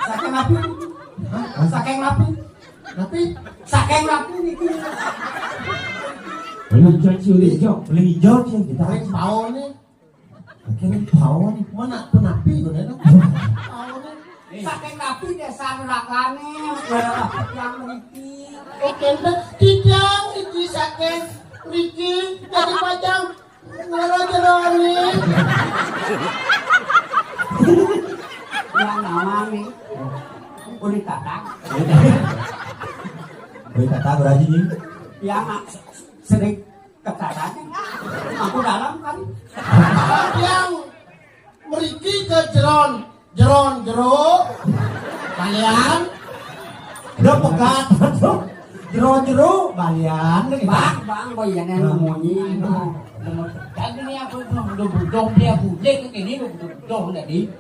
Saking rapi. Saking rapi. Rapi. Saking rapi niki. Belum hijau, belum hijau sih kita. Paling bau nih. Akhirnya bau nih. Mana penapi gue nih. Bau nih. Saking rapi dasar rakane. Yang meniki. Tidak, iki saking Riki jadi pajang ngero-jeroni. Yang namanya boleh kata. Boleh kata berarti nih. Yang sering kekatanya. Aku dalam kan. Yang Riki ke jeron jeruk. Kalian Udah pekat tuh. Jero balian bang bayangan ngomongin jadi ini aku udah budong dia budek ini udah budong tadi